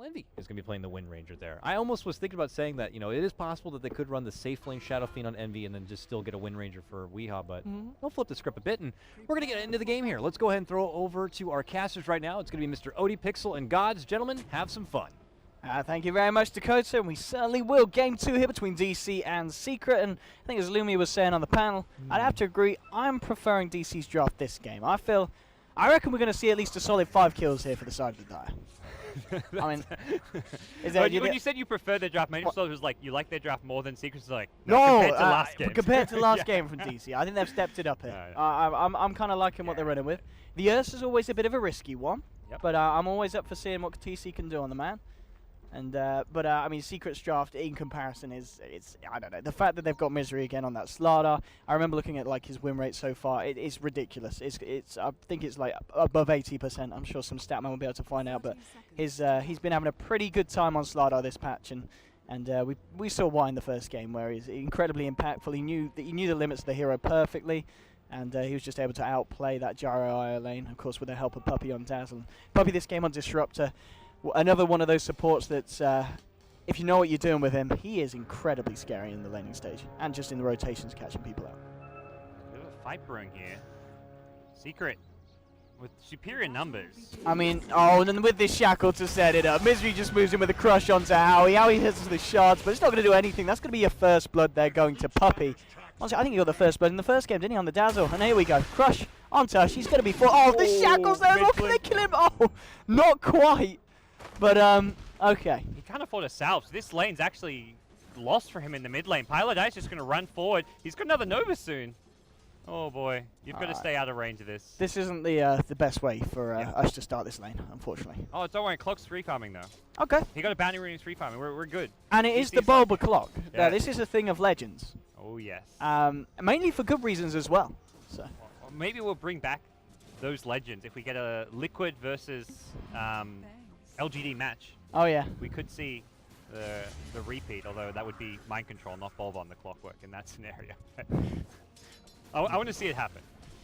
Envy is going to be playing the Wind Ranger there. I almost was thinking about saying that, you know, it is possible that they could run the safe lane Shadow Fiend on Envy and then just still get a Wind Ranger for Weehaw, but we'll flip the script a bit, and we're going to get into the game here. Let's go ahead and throw over to our casters right now. It's going to be Mr. Odie, Pixel, and Gods. Gentlemen, have some fun. Thank you very much, Dakota, and we certainly will. Game 2 here between DC and Secret, and I think as Lumi was saying on the panel, I'd have to agree, I'm preferring DC's draft this game. I reckon we're going to see at least a solid 5 kills here for the side of the Dire. I mean, when you said you prefer their draft, maybe it was like you like their draft more than Secret's like no, compared to last game. Compared to last game from DC, I think they've stepped it up here. I'm kind of liking what they're running with. The Ursa's always a bit of a risky one, but I'm always up for seeing what TC can do on the man. And I mean, Secret's draft in comparison is I don't know, the fact that they've got Misery again on that Slardar. I remember looking at like his win rate so far. It's ridiculous. It's I think it's like above 80%. I'm sure some stat man will be able to find out, but he's been having a pretty good time on Slardar this patch, and we saw why in the first game where he's incredibly impactful. He knew the limits of the hero perfectly. And he was just able to outplay that Gyro IO lane, of course, with the help of Puppey on Dazzle. Puppey this game on Disruptor. Another one of those supports that, if you know what you're doing with him, he is incredibly scary in the laning stage and just in the rotations catching people out. Bit of a fight brewing here. Secret with superior numbers. I mean, and then with this Shackle to set it up, Misery just moves in with a crush onto Howie. Howie hits the shards, but it's not going to do anything. That's going to be your first blood there going to Puppey. Honestly, I think he got the first blood in the first game, didn't he, on the Dazzle? And here we go. Crush onto her. She's going to be full. Oh, the Shackle's there. Oh, can they kill him? Oh, not quite. But, okay. He can't afford a salve. So this lane's actually lost for him in the mid lane. Pilot's just going to run forward. He's got another Nova soon. Oh, boy. You've got to stay out of range of this. This isn't the best way for us to start this lane, unfortunately. Oh, don't worry. Clock's free farming, though. Okay. He got a bounty rune. He's free farming. We're good. And it is the Bulba clock. Yeah. This is a thing of legends. Oh, yes. Mainly for good reasons as well. So. Or maybe we'll bring back those legends if we get a Liquid versus LGD match. Oh yeah. We could see the repeat, although that would be mind control, not Bulb on the clockwork in that scenario. I want to see it happen.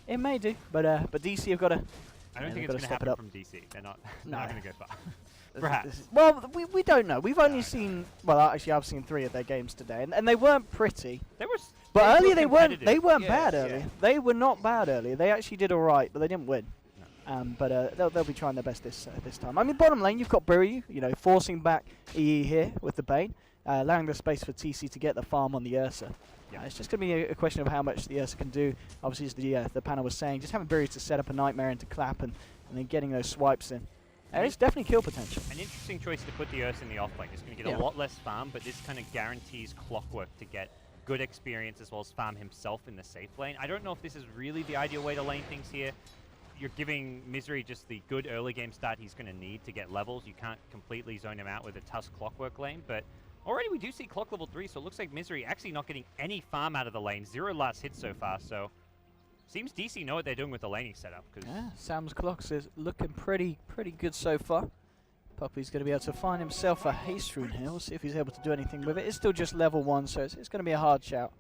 It may do, but DC have got to. I don't think it's going to happen from DC. They're not. Not going to go far. Perhaps. Well, we don't know. We've only seen. Well, actually, I've seen 3 of their games today, and they weren't pretty. They were. But earlier they weren't. They weren't bad earlier. Yeah. They were not bad earlier. They actually did all right, but they didn't win. But they'll be trying their best this time. I mean, bottom lane, you've got Buryu, forcing back EE here with the Bane, allowing the space for TC to get the farm on the Ursa. Yeah, it's just going to be a question of how much the Ursa can do. Obviously, as the panel was saying, just having Buryu to set up a Nightmare and to clap and then getting those swipes in. It's definitely kill potential. An interesting choice to put the Ursa in the off lane. It's going to get a lot less farm, but this kind of guarantees Clockwork to get good experience as well as farm himself in the safe lane. I don't know if this is really the ideal way to lane things here. You're giving Misery just the good early game start he's going to need to get levels. You can't completely zone him out with a Tusk Clockwork lane, but already we do see Clock level 3, so it looks like Misery actually not getting any farm out of the lane. 0 last hit so far, so seems DC know what they're doing with the laning setup. Yeah, Sam's Clocks is looking pretty good so far. Puppey's going to be able to find himself a haste rune here. We'll see if he's able to do anything with it. It's still just level 1, so it's going to be a hard shout.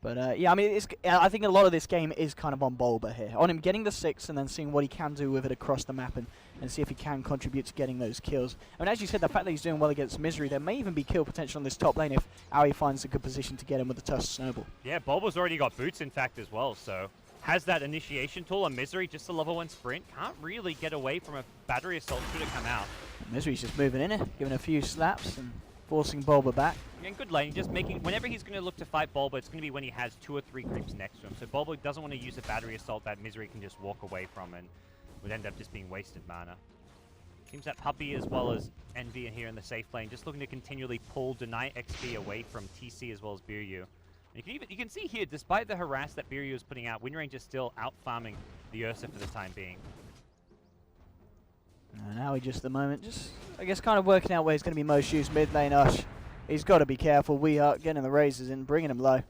But yeah, I mean, I think a lot of this game is kind of on Bulba here. On him getting the 6 and then seeing what he can do with it across the map and see if he can contribute to getting those kills. I mean, as you said, the fact that he's doing well against Misery, there may even be kill potential on this top lane if Aoi finds a good position to get him with the Tusk Snowball. Yeah, Bulba's already got boots, in fact, as well, so has that initiation tool on Misery, just a level 1 sprint. Can't really get away from a battery assault should it come out. Misery's just moving in it, giving a few slaps and forcing Bulba back. And good lane, just making, whenever he's going to look to fight Bulba, it's going to be when he has 2 or 3 creeps next to him. So Bulba doesn't want to use a battery assault that Misery can just walk away from and would end up just being wasted mana. Seems that Puppey as well as Envy here in the safe lane, just looking to continually pull, deny XP away from TC as well as Buryu. You can see here, despite the harass that Buryu is putting out, Windranger is still out-farming the Ursa for the time being. Now he just at the moment, I guess kind of working out where he's going to be most used mid lane. He's got to be careful. We are getting the razors in, bringing him low.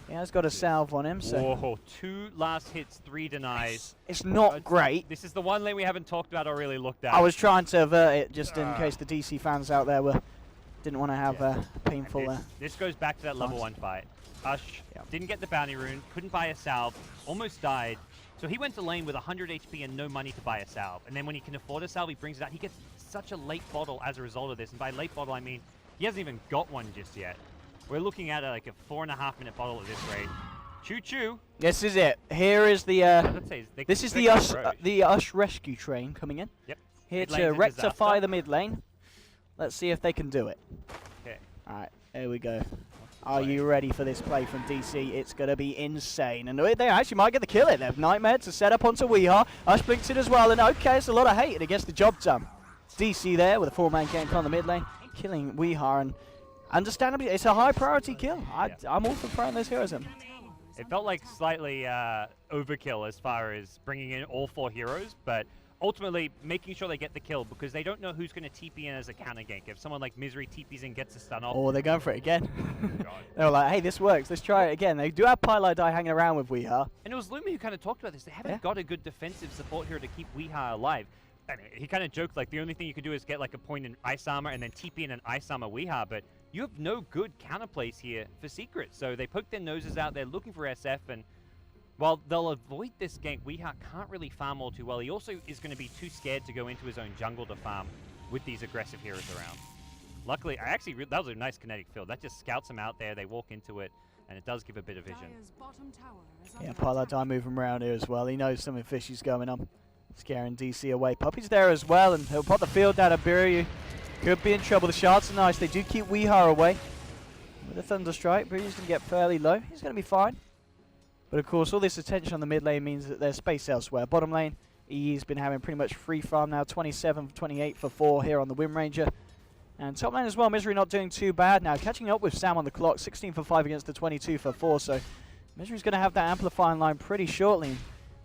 He has got a salve on him. So whoa, 2 last hits, 3 denies. It's not great. This is the one lane we haven't talked about or really looked at. I was trying to avert it just in case the DC fans out there didn't want to have painful. This goes back to that level 1 fight. Ush didn't get the bounty rune, couldn't buy a salve, almost died. So he went to lane with 100 HP and no money to buy a salve. And then when he can afford a salve, he brings it out. He gets such a late bottle as a result of this. And by late bottle, I mean he hasn't even got one just yet. We're looking at like a 4.5-minute bottle at this rate. Choo-choo. This is it. Here is the this is the Ush rescue train coming in. Yep. Here to rectify the mid lane. Let's see if they can do it. Okay. All right, here we go. Are you ready for this play from DC? It's going to be insane. And they actually might get the kill. They have Nightmare to set up onto Weehaw. Ush blinks it as well. And okay, it's a lot of hate. And it gets the job done. DC there with a 4-man gank on the mid lane, killing Weehaw. And understandably, it's a high priority kill. I'm all for throwing those heroes in. It felt like slightly overkill as far as bringing in all 4 heroes, but ultimately making sure they get the kill because they don't know who's going to TP in as a counter gank. If someone like Misery TPs in, gets a stun off. Oh, they're going for it again. They were like, hey, this works. Let's try it again. They do have Pylai Die hanging around with Weehaw. And it was Lumi who kind of talked about this. They haven't got a good defensive support hero to keep Weehaw alive. And he kind of joked like the only thing you could do is get like a point in Ice Armor and then TP in an Ice Armor Weehaw, but you have no good counterplays here for Secret. So they poke their noses out, they're looking for SF, and while they'll avoid this gank, Weehaw can't really farm all too well. He also is going to be too scared to go into his own jungle to farm with these aggressive heroes around. Luckily, that was a nice kinetic field. That just scouts him out there, they walk into it, and it does give a bit of vision. Yeah, Pylai Die moving around here as well. He knows something fishy's going on. Scaring DC away. Puppy's there as well, and he'll put the field down at Biryu. Could be in trouble. The shards are nice. They do keep Weehaw away. With a Thunder Strike, Biryu's going to get fairly low. He's going to be fine. But of course, all this attention on the mid lane means that there's space elsewhere. Bottom lane, EE's been having pretty much free farm now. 27 for 28 for 4 here on the Wind Ranger. And top lane as well, Misery not doing too bad now. Catching up with Sam on the clock. 16 for 5 against the 22 for 4. So Misery's going to have that amplifying line pretty shortly.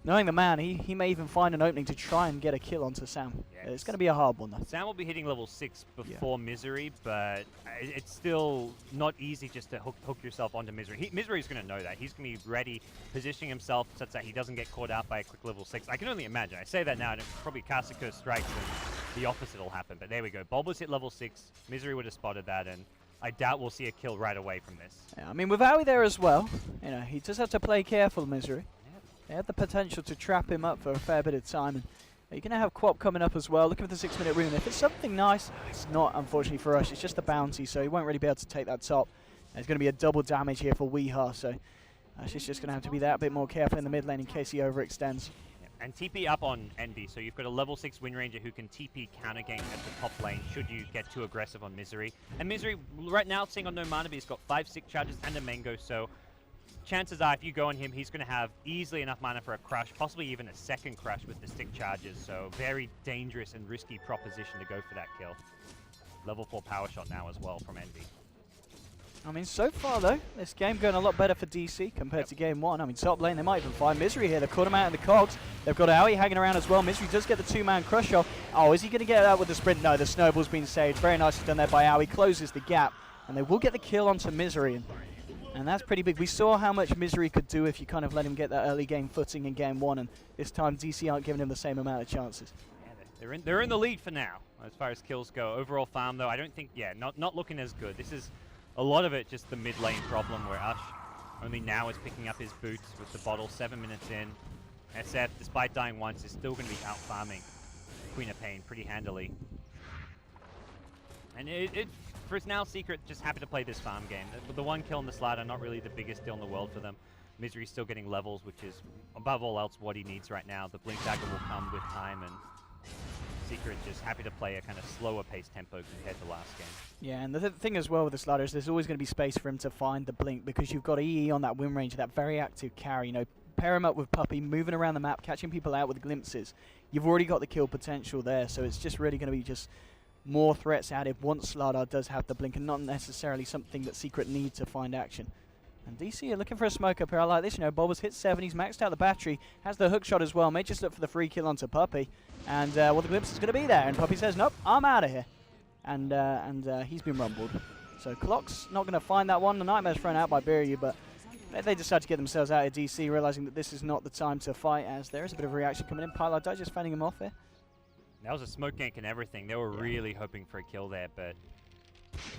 Knowing the man, he may even find an opening to try and get a kill onto Sam. Yeah, it's going to be a hard one, though. Sam will be hitting level 6 before Misery, but it's still not easy just to hook yourself onto Misery. Misery's going to know that. He's going to be ready, positioning himself such that he doesn't get caught out by a quick level 6. I can only imagine. I say that now, and probably cast a curse strikes, and the opposite will happen. But there we go. Bulbous hit level 6. Misery would have spotted that, and I doubt we'll see a kill right away from this. Yeah, I mean, with Aoi there as well, you know, he just has to play careful, Misery. They have the potential to trap him up for a fair bit of time. And you're going to have Quap coming up as well, looking for the 6-minute rune. If it's something nice, it's not, unfortunately, for us. It's just a bounty, so he won't really be able to take that top. There's going to be a double damage here for Weehaw, so Ash is just going to have to be that bit more careful in the mid lane in case he overextends. And TP up on Envy, so you've got a level 6 Wind Ranger who can TP counter gank at the top lane should you get too aggressive on Misery. And Misery, right now, seeing on no mana, but he's got 5 sick charges and a Mango, so chances are, if you go on him, he's going to have easily enough mana for a crush, possibly even a second crush with the stick charges. So very dangerous and risky proposition to go for that kill. Level 4 power shot now as well from Envy. I mean, so far though, this game going a lot better for DC compared to game 1. I mean, top lane, they might even find Misery here. They've caught him out in the cogs. They've got Aoi hanging around as well. Misery does get the 2-man crush off. Oh, is he going to get out with the sprint? No, the snowball's been saved. Very nicely done there by Aoi. Closes the gap, and they will get the kill onto Misery. And that's pretty big. We saw how much Misery could do if you kind of let him get that early game footing in game 1, and this time DC aren't giving him the same amount of chances. Yeah, they're in the lead for now, as far as kills go. Overall farm, though, I don't think, not looking as good. This is a lot of it just the mid lane problem, where Ush only now is picking up his boots with the bottle 7 minutes in. SF, despite dying once, is still going to be out farming Queen of Pain pretty handily. And for now, Secret just happy to play this farm game. The 1 kill in the slider, not really the biggest deal in the world for them. Misery's still getting levels, which is, above all else, what he needs right now. The Blink Dagger will come with time, and Secret just happy to play a kind of slower paced tempo compared to last game. Yeah, and the thing as well with the slider is there's always going to be space for him to find the Blink, because you've got EE on that Wind Ranger, that very active carry. You know, pair him up with Puppy, moving around the map, catching people out with glimpses. You've already got the kill potential there, so it's just really going to be just more threats added once Slardar does have the Blink, and not necessarily something that Secret need to find action. And DC are looking for a smoke up here. I like this. You know, Bulbous hit 7. He's maxed out the battery. Has the hook shot as well. May just look for the free kill onto Puppy. And well, the glimpse is going to be there. And Puppy says, nope, I'm out of here. And he's been rumbled. So Clock's not going to find that one. The Nightmare's thrown out by Biryu, but they decide to get themselves out of DC, realizing that this is not the time to fight, as there is a bit of a reaction coming in. Pylai Die just fending him off here. That was a smoke gank and everything. They were really hoping for a kill there, but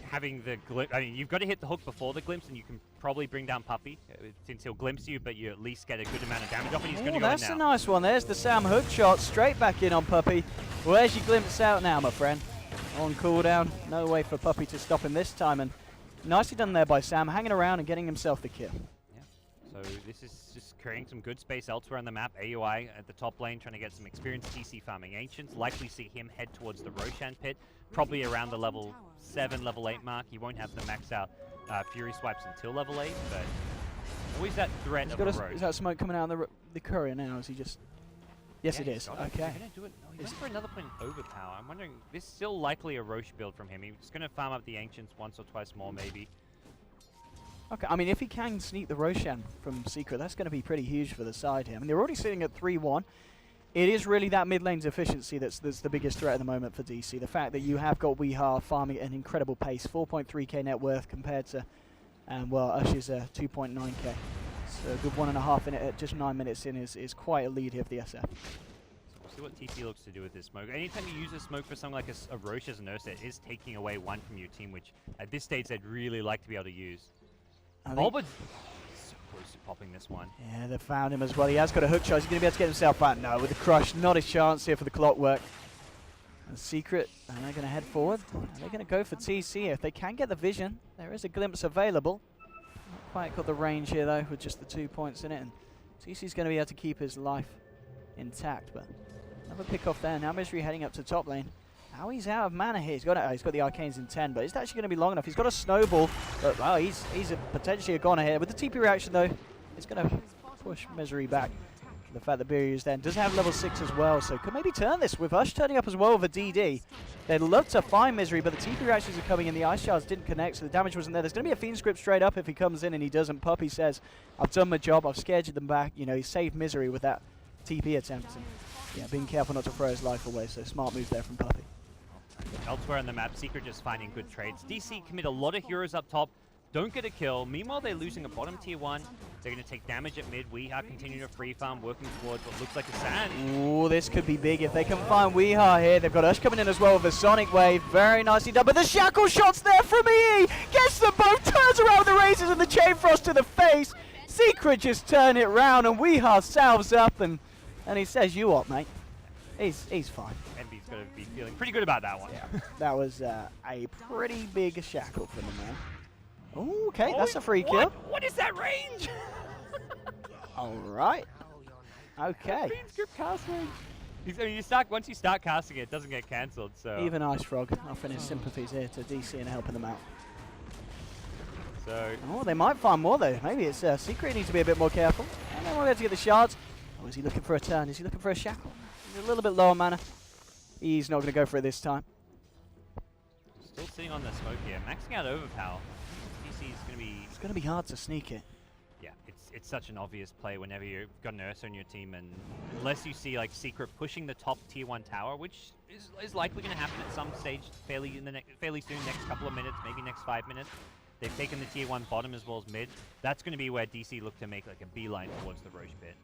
having the glimpse. I mean, you've got to hit the hook before the glimpse, and you can probably bring down Puppey since he'll glimpse you, but you at least get a good amount of damage off, and he's going to go in now. That's a nice one. There's the Sam hook shot straight back in on Puppey. Where's your glimpse out now, my friend? On cooldown. No way for Puppey to stop him this time, and nicely done there by Sam, hanging around and getting himself the kill. So this is just creating some good space elsewhere on the map. AUI at the top lane trying to get some experience. TC farming Ancients. Likely see him head towards the Roshan pit. Probably around the level 7, level 8 mark. He won't have the max out Fury swipes until level 8, but always that threat of a Roche. Is that smoke coming out of the courier now? Is he just... Yes, it is. Okay. He's going to do it. No, he went for another point in overpower. I'm wondering, this is still likely a Roche build from him. He's going to farm up the Ancients once or twice more, maybe. Okay, I mean, if he can sneak the Roshan from Secret, that's going to be pretty huge for the side here. I mean, they're already sitting at 3-1. It is really that mid lane's efficiency that's the biggest threat at the moment for DC. The fact that you have got Weeha farming at an incredible pace, 4.3k net worth compared to, well, Ush's 2.9k. So a good 1.5 in it at just 9 minutes in is quite a lead here for the SF. We'll see what TC looks to do with this smoke. Anytime you use a smoke for something like a Roche as an Ursa, it is taking away one from your team, which at this stage they'd really like to be able to use. Bulba's so close to popping this one. Yeah, they found him as well. He has got a hook shot. He's going to be able to get himself out. No, with the crush, not a chance here for the Clockwork. And Secret, and they're going to head forward. And they're going to go for TC. If they can get the vision, there is a glimpse available. Not quite got the range here, though, with just the 2 points in it. And TC's going to be able to keep his life intact. But another pick off there. Now Misery heading up to top lane. Now he's out of mana here. He's got the Arcanes in 10, but it's actually going to be long enough. He's got a snowball, but wow, he's potentially a goner here. With the TP reaction though, it's going to push Misery back. The fact that Biriu's then does have level 6 as well, so could maybe turn this with Ush turning up as well with a DD. They'd love to find Misery, but the TP reactions are coming in. The Ice Shards didn't connect, so the damage wasn't there. There's going to be a Fiend script straight up if he comes in, and he doesn't. Puppey says, I've done my job, I've scared them back. You know, he saved Misery with that TP attempt. And, yeah, being careful not to throw his life away, so smart move there from Puppey. Elsewhere on the map, Secret just finding good trades. DC commit a lot of heroes up top, don't get a kill. Meanwhile, they're losing a bottom tier 1. They're going to take damage at mid. Weeha continuing to free farm, working towards what looks like a sand. Ooh, this could be big if they can find Weeha here. They've got Ush coming in as well with a Sonic Wave. Very nicely done, but the Shackle shot's there from EE. Gets them both, turns around with the Razors and the Chain Frost to the face. Secret just turn it round, and Weeha salves up, and he says, you what, mate? He's fine. Envy's got to be feeling pretty good about that one. Yeah, that was a pretty big shackle for the man. Ooh, okay, that's a free kill. What is that range? All right. Okay. Script cast range. I mean, once you start casting it, it doesn't get cancelled. So even Ice Frog offering his sympathies here to DC and helping them out. So they might find more though. Maybe it's Secret needs to be a bit more careful. And then we'll be able to get the shards. Oh, is he looking for a turn? Is he looking for a shackle? He's a little bit low on mana. He's not going to go for it this time. Still sitting on the smoke here, maxing out overpower. DC is going to be... It's going to be hard to sneak it. Yeah, it's such an obvious play whenever you've got an Ursa on your team, and unless you see like Secret pushing the top tier 1 tower, which is likely going to happen at some stage fairly soon, next couple of minutes, maybe next 5 minutes. They've taken the tier 1 bottom as well as mid. That's going to be where DC look to make like a beeline towards the Roche pit.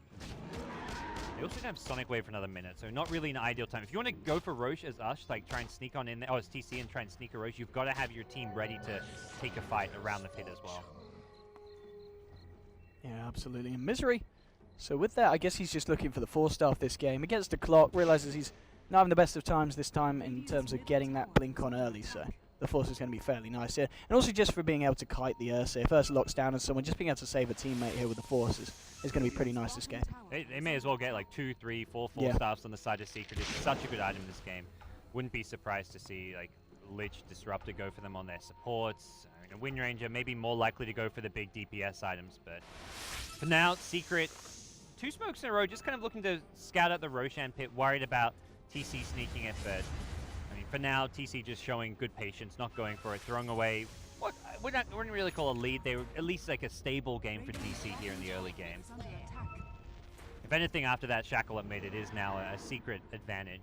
They also don't have Sonic Wave for another minute, so not really an ideal time. If you want to go for Roche as Ush, like try and sneak on in there, as TC and try and sneak a Roche, you've got to have your team ready to take a fight around the pit as well. Yeah, absolutely. And Misery. So with that, I guess he's just looking for the 4-star this game. Against the clock, realizes he's not having the best of times this time in terms of getting that blink on early, so the force is going to be fairly nice here. And also just for being able to kite the Ursa. If Ursa locks down on someone, just being able to save a teammate here with the force is going to be pretty nice this game. They may as well get like 2, 3, 4 4-stars on the side of Secret. It's such a good item this game. Wouldn't be surprised to see like Lich, Disruptor go for them on their supports. I mean, a Wind Ranger maybe more likely to go for the big DPS items, but for now, Secret, 2 smokes in a row, just kind of looking to scout out the Roshan pit, worried about TC sneaking it, but I mean, for now, TC just showing good patience, not going for it, throwing away what we wouldn't really call a lead. They were at least like a stable game for DC here in the early game. If anything, after that Shackle at mid, it is now a Secret advantage.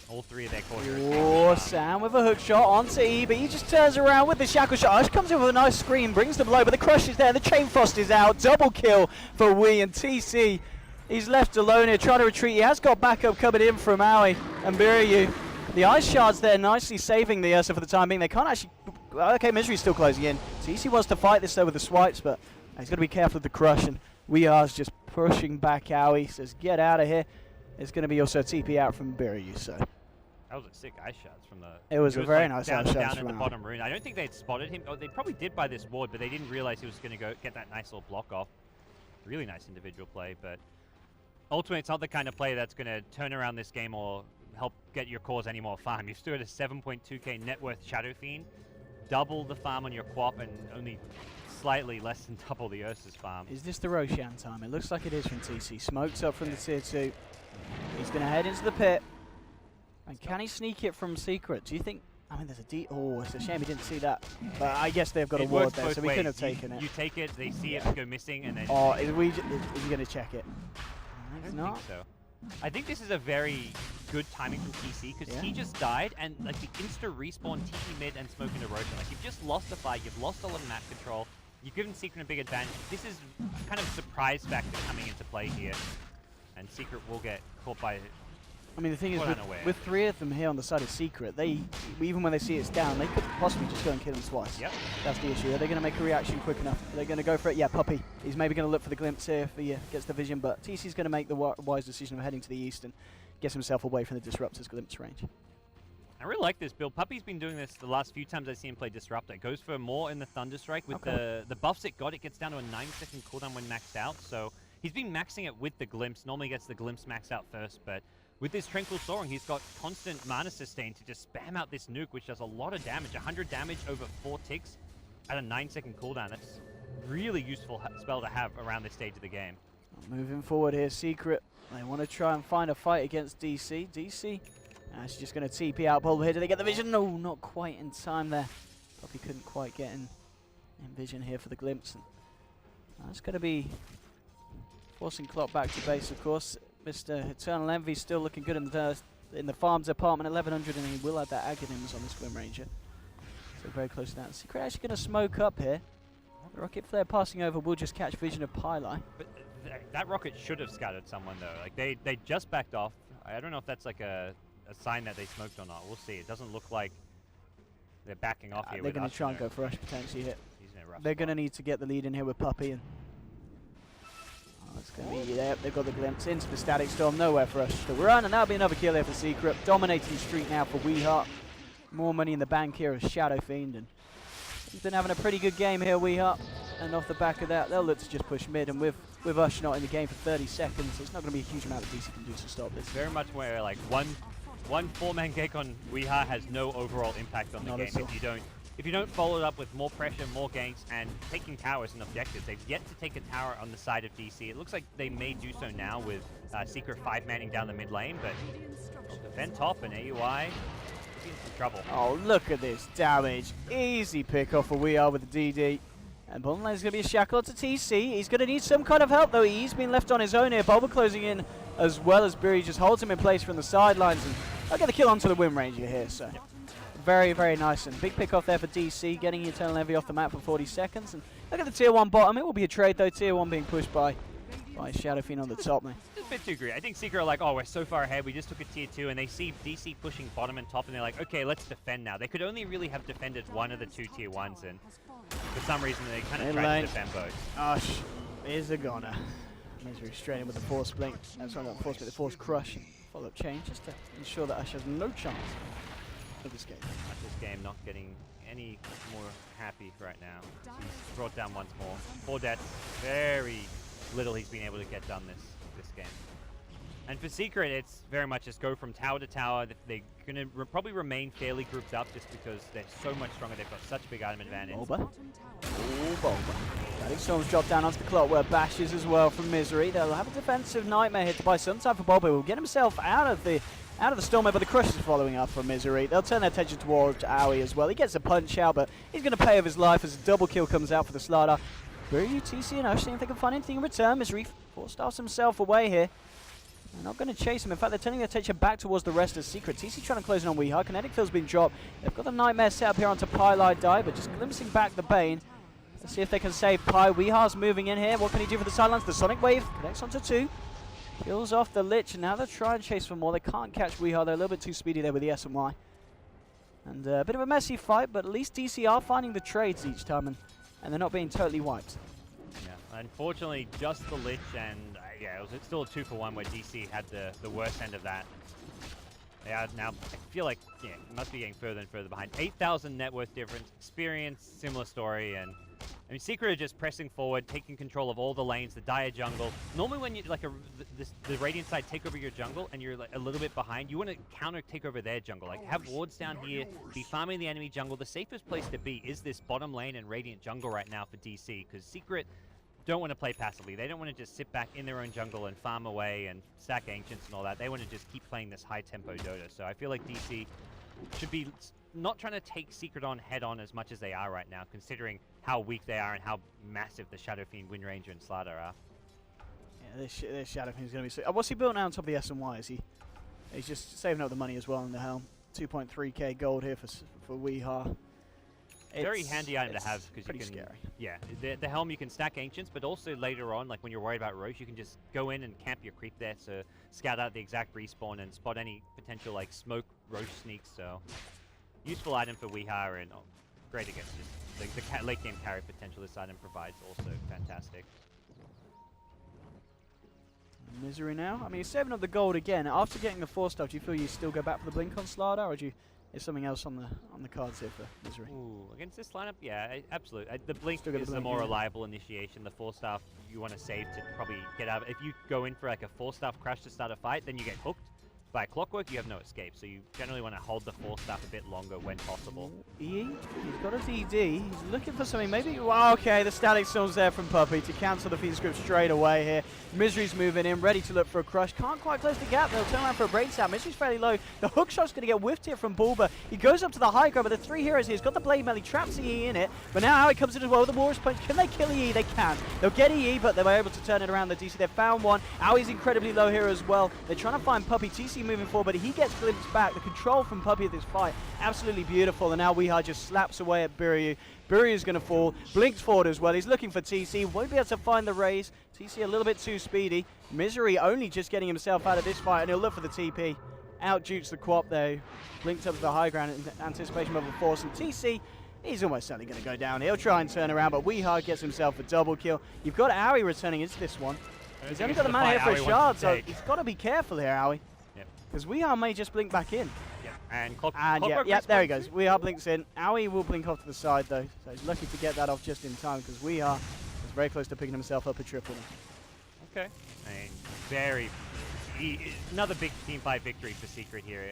All 3 of their core heroes. Oh, Sam with a hook shot onto E, but he just turns around with the Shackle shot. Ush comes in with a nice screen, brings them low, but the crush is there. The Chain Frost is out. Double kill for Wii, and TC, he's left alone here trying to retreat. He has got backup coming in from Aoi and Biriu. The Ice Shards there nicely saving the Ursa for the time being. They can't actually Okay, Misery's still closing in. TC wants to fight this though with the swipes, but he's got to be careful with the crush, and We Are's just pushing back Owie. Says, get out of here. It's going to be also TP out from Biryu, so. That was a sick ice shots from the... It was a very nice down, ice shots down from in the bottom rune. I don't think they'd spotted him. Oh, they probably did by this ward, but they didn't realize he was going to go get that nice little block off. Really nice individual play, but ultimately it's not the kind of play that's going to turn around this game or help get your cause any more farm. You've still got a 7.2k net worth Shadow Fiend, double the farm on your Quap, and only slightly less than double the Ursa's farm. Is this the Roshan time? It looks like it is from TC. Smokes up from the tier 2. He's going to head into the pit. And can he sneak it from Secret? Do you think... I mean, there's a D... Oh, it's a shame he didn't see that. But I guess they've got a ward there, so we couldn't have taken it. You take it, they see it go missing, and then... Oh, is he going to check it? I don't think so. I think this is a very good timing from TC, because he just died, and like the insta respawn, TP mid, and smoke into Roshan. Like, you've just lost the fight, you've lost all of map control, you've given Secret a big advantage. This is kind of surprise factor coming into play here, and Secret will get caught by... I mean, the thing is, with 3 of them here on the side of Secret, they, even when they see it's down, they could possibly just go and kill him twice. Yep. That's the issue. Are they going to make a reaction quick enough? Are they going to go for it? Yeah, Puppy. He's maybe going to look for the glimpse here if he gets the vision, but TC's going to make the wise decision of heading to the east and gets himself away from the Disruptor's glimpse range. I really like this build. Puppy's been doing this the last few times I've seen him play Disruptor. It goes for more in the Thunderstrike. With the buffs it got, it gets down to a 9-second cooldown when maxed out, so he's been maxing it with the glimpse. Normally gets the glimpse maxed out first, but with this Tranquil Soaring, he's got constant mana sustain to just spam out this nuke, which does a lot of damage. 100 damage over 4 ticks at a 9-second cooldown. That's really useful spell to have around this stage of the game. Moving forward here, Secret. They want to try and find a fight against DC. DC, she's just going to TP out Bulb here. Do they get the vision? No, not quite in time there. Probably couldn't quite get in vision here for the glimpse. And that's going to be forcing Clock back to base, of course. Mr. Eternal Envy still looking good in the farms department, 1100, and he will add that Aghanims on this Glim Ranger. So very close to that. Secret actually going to smoke up here. The Rocket Flare passing over will just catch vision of Pylai. But that rocket should have scattered someone, though. Like they just backed off. I don't know if that's like a sign that they smoked or not. We'll see. It doesn't look like they're backing off here. They're going to try and go for Rush potentially here. They're going to need to get the lead in here with Puppy. And it's going to be there. They've got the glimpse into the Static Storm. Nowhere for us to run, and that'll be another kill here for Secret. Dominating the street now for Weeheart. More money in the bank here as Shadow Fiend, and he's been having a pretty good game here, Weeheart. And off the back of that, they'll look to just push mid, and with Ush not in the game for 30 seconds, it's not going to be a huge amount that DC can do to stop this. Very much where like one 4-man gank on Weeheart has no overall impact on the game if you don't follow it up with more pressure, more ganks, and taking towers and objectives. They've yet to take a tower on the side of DC. It looks like they may do so now with Secret 5-manning down the mid lane, but defend top and AUI is in some trouble. Oh, look at this damage. Easy pick off for We Are with the DD. And bottom lane is going to be a shackle to TC. He's going to need some kind of help, though. He's been left on his own here. Bulba closing in as well as Biri just holds him in place from the sidelines. And they'll get the kill onto the Wind Ranger here, so... Yep. Very, very nice, and big pick off there for DC, getting Eternal Envy off the map for 40 seconds. And look at the tier 1 bottom. It will be a trade, though. Tier 1 being pushed by Shadow Fiend on the top, man. It's a bit too great. I think Secret are like, oh, we're so far ahead. We just took a tier 2, and they see DC pushing bottom and top, and they're like, okay, let's defend now. They could only really have defended one of the 2 tier 1s, and for some reason they kind of tried to defend both. Ush is a goner. Misery straight in with the Force Blink. Sorry, not the Force Blink, the Force Crush. Follow-up chain just to ensure that Ush has no chance. This game. This game not getting any more happy right now. He's brought down once more. 4 deaths. Very little he's been able to get done this game. And for Secret, it's very much just go from tower to tower. They're going to probably remain fairly grouped up just because they're so much stronger. They've got such a big item advantage. Bulba. Oh, Bulba. Static Storm's dropped down onto the clock where bashes as well from Misery. They'll have a defensive nightmare here to buy some time for Bulba. Will get himself out of the storm, but the Crush is following up from Misery. They'll turn their attention towards Owie as well. He gets a punch out, but he's going to pay with his life as a double kill comes out for the Slider. Biryu, TC, and Ush seeing if they can find anything in return. Misery force-staffs himself away here. They're not going to chase him. In fact, they're turning their attention back towards the rest of Secret. TC trying to close in on Weeheart. Kinetic Field's been dropped. They've got the Nightmare set up here onto Pylai Die, but just glimpsing back the Bane. Let's see if they can save Pi. Weeheart's moving in here. What can he do for the sidelines? The Sonic Wave connects onto 2. Kills off the Lich, and now they'll try and chase for more. They can't catch Weeheart. They're a little bit too speedy there with the S and Y. And a bit of a messy fight, but at least DC are finding the trades each time, and they're not being totally wiped. Yeah, unfortunately, just the Lich, and yeah, it was still a 2-for-1 where DC had the worst end of that. They are now, I feel like, yeah, must be getting further and further behind. 8,000 net worth difference, experience, similar story, and I mean, Secret are just pressing forward, taking control of all the lanes, the dire jungle. Normally when you, like, the Radiant side take over your jungle and you're like a little bit behind, you want to counter take over their jungle. Like, have wards down here, be farming the enemy jungle. The safest place to be is this bottom lane and Radiant jungle right now for DC, because Secret don't want to play passively. They don't want to just sit back in their own jungle and farm away and stack Ancients and all that. They want to just keep playing this high-tempo Dota. So I feel like DC should be not trying to take Secret on head-on as much as they are right now, considering how weak they are and how massive the Shadow Fiend, Wind Ranger, and Slaughter are. Yeah, this Shadow Fiend is going to be... what's he built now on top of the S&Y? Is he's just saving up the money as well in the helm. 2.3k gold here for Weehaw. Very handy item to have because you can. Scary. Yeah, the helm you can stack Ancients, but also later on, like when you're worried about Roche, you can just go in and camp your creep there to scout out the exact respawn and spot any potential like smoke Roche sneaks. So useful item for Weehaw, and great against just the late game carry potential this item provides. Also fantastic. Misery now. I mean, he's saving up the gold again. After getting the 4-star, do you feel you still go back for the blink on Slaughter, or is something else on the cards here for Misery? Ooh, against this lineup, yeah, absolutely. The blink Still is the more reliable initiation. The 4-star you want to save to probably get out. If you go in for like a 4-star crash to start a fight, then you get hooked. By Clockwork, you have no escape, so you generally want to hold the 4-star a bit longer when possible. He's got a DD. He's looking for something. Maybe. Well, okay, the Static Storm's there from Puppey to cancel the Fiend Script straight away here. Misery's moving in, ready to look for a crush. Can't quite close the gap. They'll turn around for a brain stab. Misery's fairly low. The hook shot's going to get whiffed here from Bulba. He goes up to the high ground, but the 3 heroes here. He's got the Blade Mail. He traps EE in it, but now Howie comes in as well with the Warriors Punch. Can they kill EE? They can. They'll get EE, but they were able to turn it around. The DC, they've found one. Howie's incredibly low here as well. They're trying to find Puppey. TC moving forward, but he gets glimpsed back. The control from Puppey at this fight, absolutely beautiful. And now Weehaw just slaps away at Buryu. Buryu's going to fall. Blinks forward as well. He's looking for TC. Won't be able to find the raise. TC a little bit too speedy. Misery only just getting himself out of this fight, and he'll look for the TP. Out-jukes the Quap though. Blinked up to the high ground in anticipation of a force. And TC, he's almost certainly going to go down. He'll try and turn around, but Weehaw gets himself a double kill. You've got Owie returning into this one. He's only got the mana here for a shard, so he's got to be careful here, Owie. Because Weehaw may just blink back in. Yeah, and Clockwork there he goes. Weehaw blinks in. Owie will blink off to the side though, so he's lucky to get that off just in time because Weehaw is very close to picking himself up a triple. Okay. I mean, another big team fight victory for Secret here.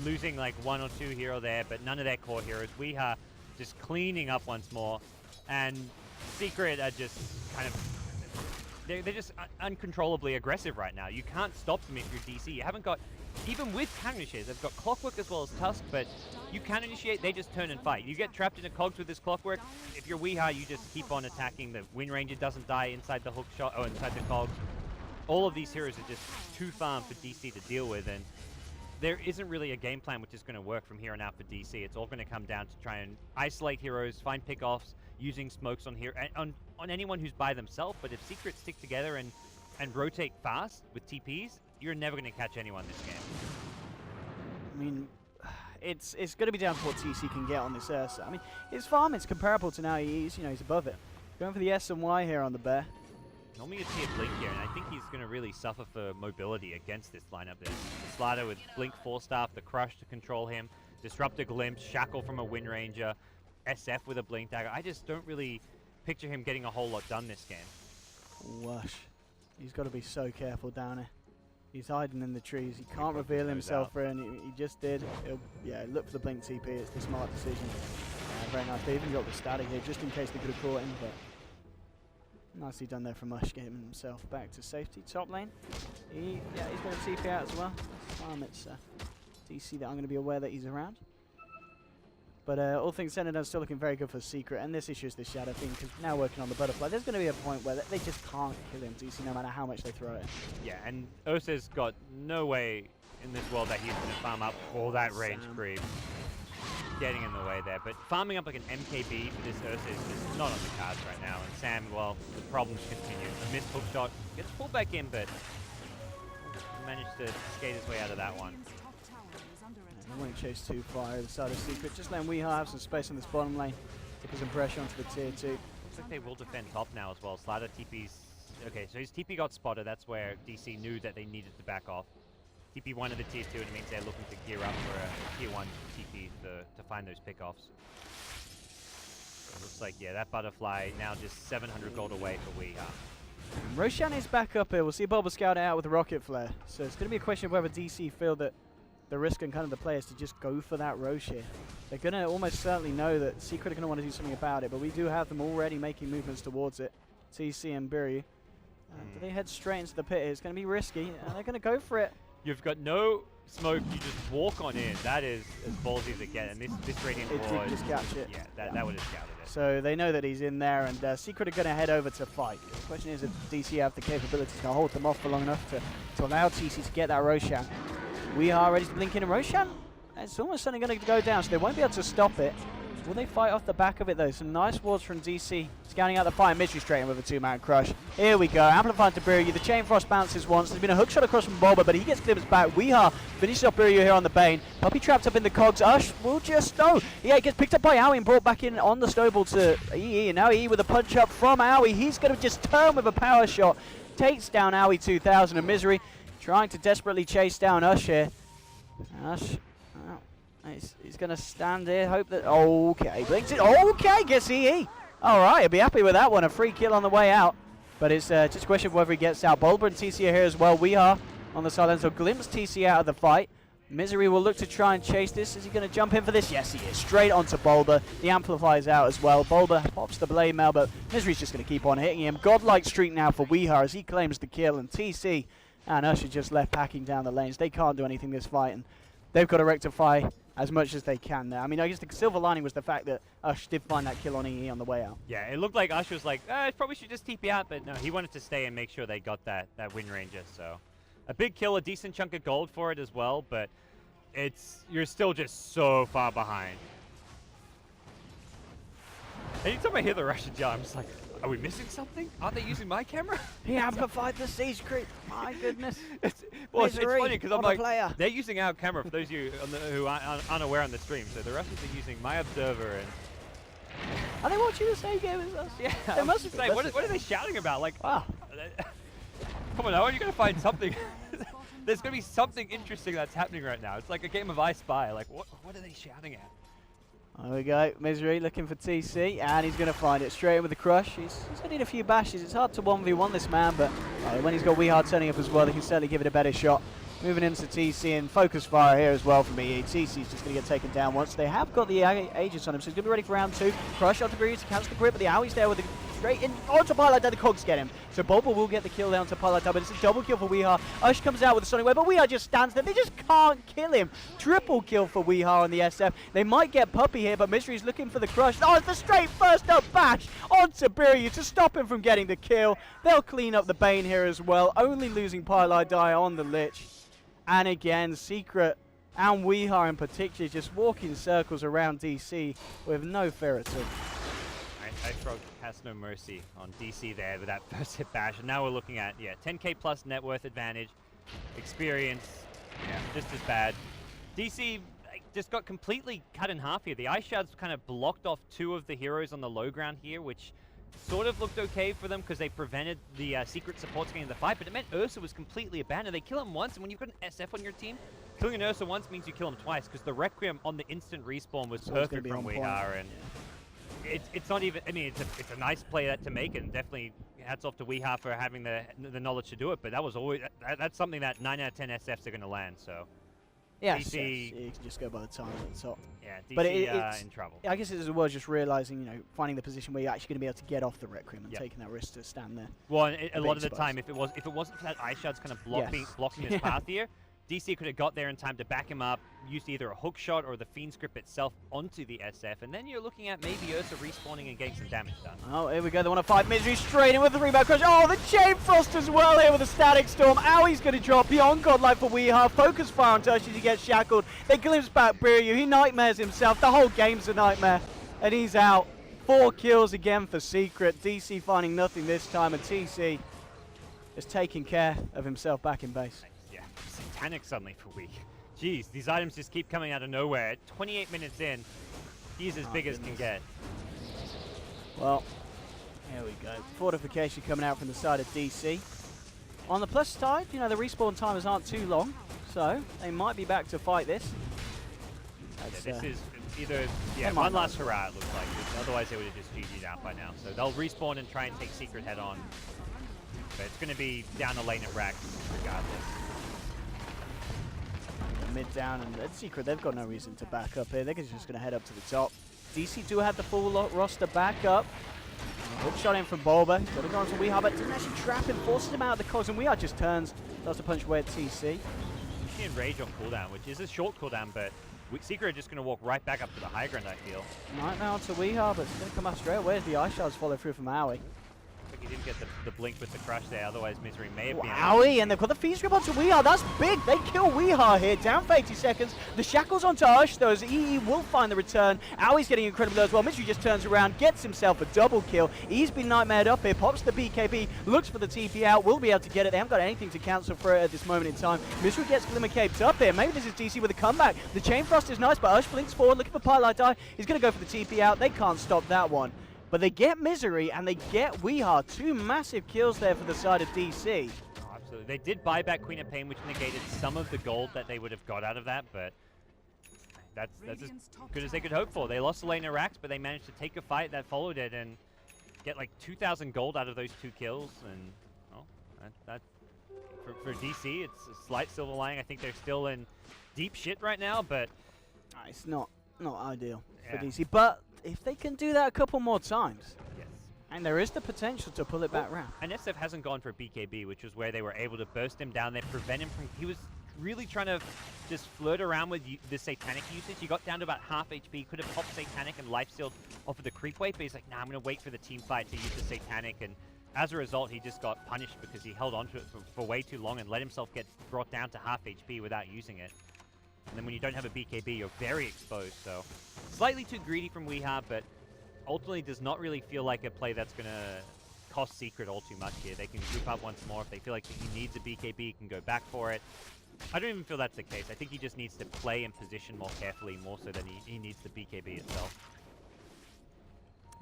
Losing like 1 or 2 here or there, but none of their core heroes. Weehaw just cleaning up once more, and Secret are just kind of. They're just uncontrollably aggressive right now. You can't stop them if you're DC. You haven't got, even with counter initiators, they've got Clockwork as well as Tusk, but you counter initiate, they just turn and fight. You get trapped in a cogs with this Clockwork. If you're Weehaw, you just keep on attacking. The Wind Ranger doesn't die inside the hook shot or inside the cogs. All of these heroes are just too farm for DC to deal with, and there isn't really a game plan which is going to work from here on out for DC. It's all going to come down to try and isolate heroes, find pick-offs, using smokes on here on anyone who's by themselves. But if Secrets stick together and rotate fast with TPs, you're never going to catch anyone this game. I mean, it's going to be down to what TC can get on this Ursa. I mean, his farm is comparable to now he's above it. Going for the S&Y here on the bear. Normally you'd see a Blink here, and I think he's going to really suffer for mobility against this lineup. There's the Slider with Blink 4-staff, the Crush to control him, Disrupt a Glimpse, Shackle from a Wind Ranger, SF with a Blink Dagger. I just don't really picture him getting a whole lot done this game. Wush. He's got to be so careful down here. He's hiding in the trees. He can't reveal himself for it, and he just did. Look for the Blink TP. It's the smart decision. Very nice. They even got the static here just in case they could have caught him, but nicely done there from Mush, getting himself back to safety. Top lane. He's going to TP out as well. It's DC that I'm going to be aware that he's around. But all things said and done, still looking very good for Secret. And this issue is the Shadow thing, because now working on the Butterfly, there's going to be a point where they just can't kill him, DC, no matter how much they throw it. Yeah, and Ursa's got no way in this world that he's going to farm up all that range creep. Getting in the way there, but farming up like an MKB for this Ursa is just not on the cards right now. And Sam, well, the problems continue. A missed hook shot, gets pulled back in, but managed to skate his way out of that one. They won't chase too far over the side of Secret. Just letting Weehaw have some space in this bottom lane to put some pressure onto the tier 2. Looks like they will defend top now as well. Slatter TP's... Okay, so his TP got spotted. That's where DC knew that they needed to back off. TP 1 of the tier 2, and it means they're looking to gear up for a tier 1 TP to find those pickoffs. So it looks like, yeah, that Butterfly now just 700 gold away for Weehaw. Roshan is back up here. We'll see Bulba scout it out with a Rocket Flare. So it's going to be a question of whether DC feel that the risk and kind of the players to just go for that Rosh here. They're going to almost certainly know that Secret are going to want to do something about it, but we do have them already making movements towards it. TC and Biryu. Do they head straight into the pit here? It's going to be risky, and they're going to go for it. You've got no smoke, you just walk on in. That is as ballsy as it gets, and this Radiant It Ward... did just catch it. Yeah, that would have scouted it. So they know that he's in there, and Secret are going to head over to fight. The question is if DC have the capability to hold them off for long enough to allow TC to get that Roshan. We are ready to blink in a Roshan. It's almost certainly going to go down, so they won't be able to stop it. Will they fight off the back of it, though? Some nice wards from DC. Scouting out the fight. Mystery straight in with a 2-man crush. Here we go. Amplifying to Biryu. The Chain Frost bounces once. There's been a hook shot across from Bulba, but he gets glimpsed back. Weehaw finishes off Biryu here on the Bane. Puppy trapped up in the cogs. Ush will just... No! Yeah, he gets picked up by Aoi and brought back in on the snowball to EE. And now EE with a punch up from Aoi. He's going to just turn with a power shot. Takes down Aoi 2000 and Misery. Trying to desperately chase down Ush here. Ush... He's going to stand here, hope that... Okay, blinks it. Okay, gets EE. All right, he'll be happy with that one. A free kill on the way out. But it's just a question of whether he gets out. Bulba and TC are here as well. We are on the sideline, so glimpse TC out of the fight. Misery will look to try and chase this. Is he going to jump in for this? Yes, he is. Straight onto Bulba. The Amplifier's out as well. Bulba pops the blade mail, but Misery's just going to keep on hitting him. Godlike streak now for Weehaw as he claims the kill. And TC and Usher just left packing down the lanes. They can't do anything this fight, and they've got to rectify as much as they can there. I mean, I guess the silver lining was the fact that Ush did find that kill on EE on the way out. Yeah, it looked like Ush was like, I probably should just TP out, but no, he wanted to stay and make sure they got that Wind Ranger, so. A big kill, a decent chunk of gold for it as well, but you're still just so far behind. Anytime I hear the Russian yell, I'm just like, are we missing something? Aren't they using my camera? He amplified the siege creep. My goodness. It's funny because I'm like, they're using our camera for those of you who are unaware on the stream. So the Russians are using my observer and... Are they watching the same game as us? Yeah. They must be. What are they shouting about? Like, wow. Come on, Owen, you're going to find something. There's going to be something interesting that's happening right now. It's like a game of I Spy. Like, what are they shouting at? There we go. Misery looking for TC, and he's going to find it straight in with the crush. He's going to need a few bashes. It's hard to 1v1 this man, but when he's got Weehaw turning up as well, he can certainly give it a better shot. Moving into TC and focus fire here as well from EE. TC's just going to get taken down once. They have got the Aegis on him, so he's going to be ready for round 2. Crush onto Biryu to cancel the grip, but the Aoi's there with the straight in onto Pilot. The cogs get him. So Bulba will get the kill down to Pilot, but it's a double kill for Weehaw. Ush comes out with the Sonic Wave, but Weehaw just stands there. They just can't kill him. Triple kill for Weehaw on the SF. They might get Puppy here, but Misery's looking for the crush. Oh, it's the straight first up bash onto Biryu to stop him from getting the kill. They'll clean up the Bane here as well, only losing Pilot Die on the Lich. And again, Secret and Weehaw in particular just walk in circles around DC with no fear at all. Frog has no mercy on DC there with that first hit bash. And now we're looking at, 10k plus net worth advantage, experience, just as bad. DC just got completely cut in half here. The Ice Shards kind of blocked off 2 of the heroes on the low ground here, which sort of looked okay for them because they prevented the Secret supports getting in the fight, but it meant Ursa was completely abandoned. They kill him once, and when you've got an SF on your team, killing an Ursa once means you kill him twice because the Requiem on the instant respawn was perfect from Weehaw, and it's not even, I mean, it's a nice play to make, and definitely hats off to Weehaw for having the knowledge to do it, but that was always, that's something that 9 out of 10 SFs are going to land, so. Yeah, DC, you can just go by the time at the top. Yeah, DC but it's in trouble. I guess it is as well just realizing, finding the position where you're actually going to be able to get off the Requiem and taking that risk to stand there. Well, and a lot of the time, if it wasn't for that Ice Shard's kind of blocking his path here, DC could have got there in time to back him up, used either a hook shot or the Fiend's Grip itself onto the SF, and then you're looking at maybe Ursa respawning and getting some damage done. Oh, here we go. They want to fight Misery straight in with the rebound crush. Oh, the Chain Frost as well here with a Static Storm. Aoi's going to drop beyond Godlike for Weehaw. Focus fire on Tush as he gets shackled. They glimpse back Biryu. He nightmares himself. The whole game's a nightmare, and he's out. 4 kills again for Secret. DC finding nothing this time, and TC is taking care of himself back in base. Satanic suddenly for Week. Jeez, these items just keep coming out of nowhere. 28 minutes in, he's as big as can get. Well, here we go. Fortification coming out from the side of DC. On the plus side, you know, the respawn timers aren't too long, so they might be back to fight this. Yeah, this is either one last hurrah, it looks like. Otherwise, they would have just GG'd out by now. So they'll respawn and try and take Secret head on. But it's going to be down the lane at Rax regardless. Mid down, and at Secret, they've got no reason to back up here. They're just going to head up to the top. DC do have the full roster back up. Hook shot in from Bulba. Got to go on to Weehaw, but doesn't actually trap him, forces him out of the cogs, and Weehaw just turns, starts to punch away at TC. She Enrage on cooldown, which is a short cooldown, but Secret are just going to walk right back up to the high ground, I feel. Nightmare onto Weehaw, but it's going to come out straight away as the Ice Shards follow through from Aoi. He didn't get the blink with the crush there, otherwise Misery may have been. Aoi, and they've got the feed strip onto Weehaw. That's big. They kill Weehaw here. Down for 80 seconds. The shackles onto Ush, though, as EE will find the return. Aoi's getting incredibly low as well. Misery just turns around, gets himself a double kill. He's been nightmared up here, pops the BKB, looks for the TP out, will be able to get it. They haven't got anything to cancel for it at this moment in time. Misery gets Glimmer Caped up here. Maybe this is DC with a comeback. The Chain Frost is nice, but Ush blinks forward, looking for Pylite Die. He's going to go for the TP out. They can't stop that one. But they get Misery, and they get Weehaw. 2 massive kills there for the side of DC. Oh, absolutely. They did buy back Queen of Pain, which negated some of the gold that they would have got out of that, but that's as good as they could hope for. They lost the lane of Rax, but they managed to take a fight that followed it and get like 2,000 gold out of those 2 kills. And well, for DC, it's a slight silver lining. I think they're still in deep shit right now, but it's not ideal for DC. But if they can do that a couple more times, yes, and there is the potential to pull it back round. And SF hasn't gone for a BKB, which was where they were able to burst him down there, prevent him from. He was really trying to just flirt around with the Satanic usage. He got down to about half HP, could have popped Satanic and life sealed off of the creep wave, but he's like, nah, I'm going to wait for the team fight to use the Satanic. And as a result, he just got punished because he held on to it for way too long and let himself get brought down to half HP without using it. And then when you don't have a BKB, you're very exposed. So slightly too greedy from Weehaw, but ultimately does not really feel like a play that's going to cost Secret all too much here. They can group up once more. If they feel like he needs a BKB, he can go back for it. I don't even feel that's the case. I think he just needs to play and position more carefully, more so than he needs the BKB itself.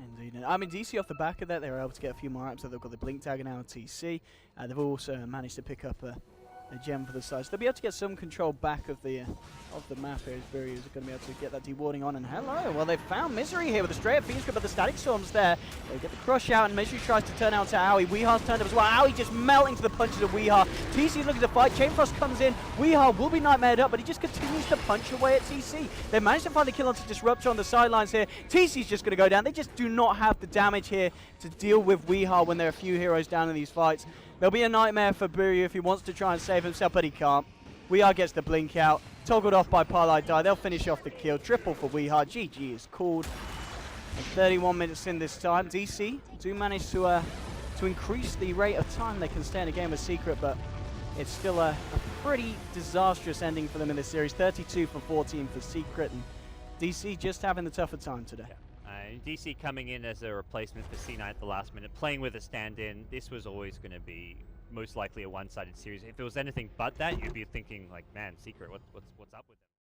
Indeed. I mean, DC off the back of that, they were able to get a few more items. So they've got the Blink Tag now on TC. They've also managed to pick up a gem for the side. So they'll be able to get some control back of the map here. As Barriers are going to be able to get that dewarding on. And hello, well, they've found Misery here with a straight up Fiend Script, but the Static Storm's there. They get the crush out, and Misery tries to turn out to Aoi. Weehaw's turned up as well. Aoi just melting to the punches of Weehaw. TC looking to fight. Chain Frost comes in. Weehaw will be nightmared up, but he just continues to punch away at TC. They managed to find the kill onto Disruptor on the sidelines here. TC's just going to go down. They just do not have the damage here to deal with Weehaw when there are a few heroes down in these fights. There'll be a nightmare for Buryu if he wants to try and save himself, but he can't. Weehaw gets the blink out, toggled off by Pylite Die. They'll finish off the kill. Triple for Weehaw. GG is called. And 31 minutes in this time. DC do manage to increase the rate of time they can stay in a game of Secret, but it's still a pretty disastrous ending for them in this series. 32 for 14 for Secret, and DC just having the tougher time today. Yeah. DC coming in as a replacement for C9 at the last minute, playing with a stand-in. This was always going to be most likely a one-sided series. If it was anything but that, you'd be thinking like, man, Secret, what's up with them?